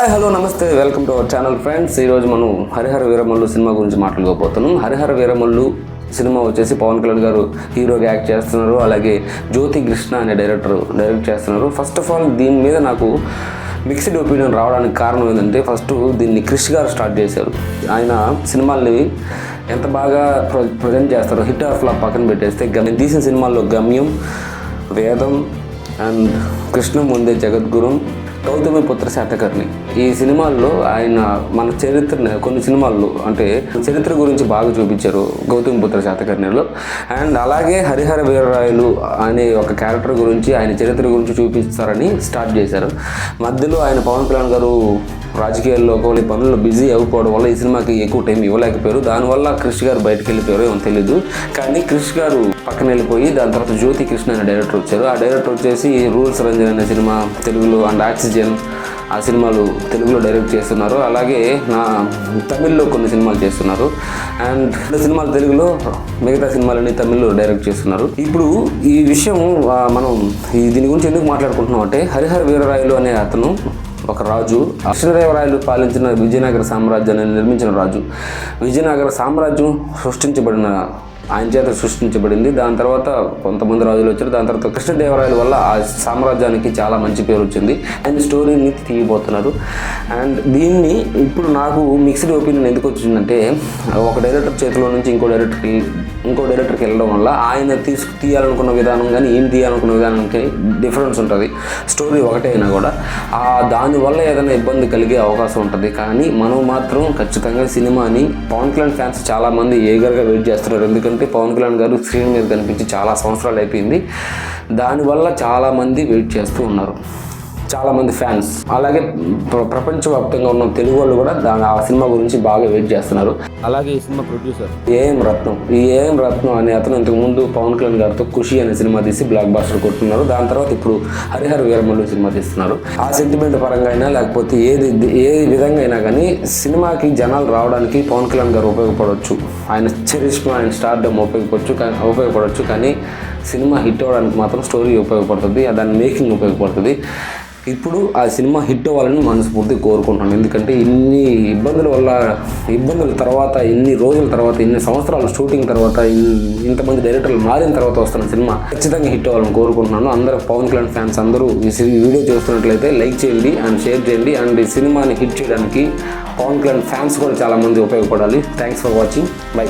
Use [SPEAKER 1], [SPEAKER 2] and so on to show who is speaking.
[SPEAKER 1] Hi hello నమస్తే, welcome to our channel friends. ఈరోజు మనం హరిహర వీరమల్లు సినిమా గురించి మాట్లాడుకోబోతున్నాం. హరిహర వీరమల్లు సినిమా వచ్చేసి పవన్ కళ్యాణ్ గారు హీరోగా యాక్ట్ చేస్తున్నారు. అలాగే జ్యోతి కృష్ణ అనే డైరెక్ట్ చేస్తున్నారు. ఫస్ట్ ఆఫ్ ఆల్ దీని మీద నాకు మిక్స్డ్ ఒపీనియన్ రావడానికి కారణం ఏంటంటే, ఫస్ట్ దీన్ని క్రిష్ గారు స్టార్ట్ చేశారు. ఆయన సినిమాల్ని ఎంత బాగా ప్రజెంట్ చేస్తారు. హిట్ ఆర్ ఫ్లాప్ పక్కన పెట్టేస్తే తీసిన సినిమాల్లో గమ్యం, వేదం అండ్ కృష్ణ ముందే జగద్గురు, గౌతమిపుత్ర శాతకర్ణి, ఈ సినిమాల్లో ఆయన మన కొన్ని సినిమాల్లో అంటే చరిత్ర గురించి బాగా చూపించారు గౌతమిపుత్ర శాతకర్ణిలో. అండ్ అలాగే హరిహర వీరరాయలు అనే ఒక క్యారెక్టర్ గురించి, ఆయన చరిత్ర గురించి చూపిస్తారని స్టార్ట్ చేశారు. మధ్యలో ఆయన పవన్ కళ్యాణ్ గారు రాజకీయాల్లో కొన్ని పనుల్లో బిజీ అయిపోవడం వల్ల ఈ సినిమాకి ఎక్కువ టైం ఇవ్వలేకపోయారు. దానివల్ల క్రిష్ గారు బయటకు వెళ్ళిపోయారు, ఏమో తెలీదు. కానీ క్రిష్ గారు పక్కన వెళ్ళిపోయి దాని తర్వాత జ్యోతి కృష్ణ అనే డైరెక్టర్ వచ్చారు. ఆ డైరెక్టర్ వచ్చేసి రూల్స్ రంజన్ అనే సినిమా తెలుగులో, అండ్ ఆక్సిజన్ ఆ సినిమాలు తెలుగులో డైరెక్ట్ చేస్తున్నారు. అలాగే తమిళ్లో కొన్ని సినిమాలు చేస్తున్నారు. అండ్ సినిమాలు తెలుగులో, మిగతా సినిమాలన్నీ తమిళ్లో డైరెక్ట్ చేస్తున్నారు. ఇప్పుడు ఈ విషయం మనం దీని గురించి ఎందుకు మాట్లాడుకుంటున్నాం అంటే, హరిహర వీరరాయలు అనే అతను ఒక రాజు. కృష్ణదేవరాయలు పాలించిన విజయనగర సామ్రాజ్యాన్ని నిర్మించిన రాజు. విజయనగర సామ్రాజ్యం ఆయన చేత సృష్టించబడింది. దాని తర్వాత కొంతమంది రాజులు వచ్చారు. దాని తర్వాత కృష్ణదేవరాయల వల్ల ఆ సామ్రాజ్యానికి చాలా మంచి పేరు వచ్చింది. ఆయన స్టోరీని తీయబోతున్నారు. అండ్ దీన్ని ఇప్పుడు నాకు మిక్స్డ్ ఒపీనియన్ ఎందుకు వచ్చిందంటే, ఒక డైరెక్టర్ చేతిలో నుంచి ఇంకో డైరెక్టర్కి వెళ్ళడం వల్ల ఆయన తీయాలనుకున్న విధానం కానీ ఈయన తీయాలనుకున్న విధానానికి డిఫరెన్స్ ఉంటుంది. స్టోరీ ఒకటే అయినా కూడా దానివల్ల ఏదైనా ఇబ్బంది కలిగే అవకాశం ఉంటుంది. కానీ మనం మాత్రం ఖచ్చితంగా సినిమాని, పవన్ కళ్యాణ్ ఫ్యాన్స్ చాలామంది ఏగర్గా వెయిట్ చేస్తున్నారు. ఎందుకంటే పవన్ కళ్యాణ్ గారు స్క్రీన్ మీద కనిపించి చాలా సంవత్సరాలు అయిపోయింది. దానివల్ల చాలామంది వెయిట్ చేస్తూ ఉన్నారు, చాలామంది ఫ్యాన్స్. అలాగే ప్రపంచవ్యాప్తంగా ఉన్న తెలుగు వాళ్ళు కూడా ఆ సినిమా గురించి బాగా వెయిట్ చేస్తున్నారు. అలాగే ఈ సినిమా ప్రొడ్యూసర్ ఏఎం రత్నం అనే అతను ఇంతకుముందు పవన్ కళ్యాణ్ గారితో ఖుషి అనే సినిమా తీసి బ్లాక్ బాస్టర్ కొట్టున్నారు. దాని తర్వాత ఇప్పుడు హరిహర వీరమల్లు సినిమా తీస్తున్నారు. ఆ సెంటిమెంట్ పరంగా అయినా లేకపోతే ఏ విధంగా అయినా కానీ సినిమాకి జనాలు రావడానికి పవన్ కళ్యాణ్ గారు ఉపయోగపడవచ్చు. ఆయన చరిష్మా, ఆయన స్టార్డమ్ ఉపయోగపడవచ్చు. కానీ సినిమా హిట్ అవ్వడానికి మాత్రం స్టోరీ ఉపయోగపడుతుంది, దాని మేకింగ్ ఉపయోగపడుతుంది. ఇప్పుడు ఆ సినిమా హిట్ అవ్వాలని మనస్ఫూర్తిగా కోరుకుంటున్నాను. ఎందుకంటే ఇబ్బందుల తర్వాత, ఇన్ని రోజుల తర్వాత, ఇన్ని సంవత్సరాల షూటింగ్ తర్వాత, ఇంతమంది డైరెక్టర్లు మారిన తర్వాత వస్తున్న సినిమా ఖచ్చితంగా హిట్ అవ్వాలని కోరుకుంటున్నాను. అందరూ పవన్ కళ్యాణ్ ఫ్యాన్స్ అందరూ ఈ వీడియో చూస్తున్నట్లయితే లైక్ చేయండి అండ్ షేర్ చేయండి. అండ్ ఈ సినిమాని హిట్ చేయడానికి పవన్ కళ్యాణ్ ఫ్యాన్స్ కూడా చాలామంది ఉపయోగపడాలి. Thanks for watching. బై.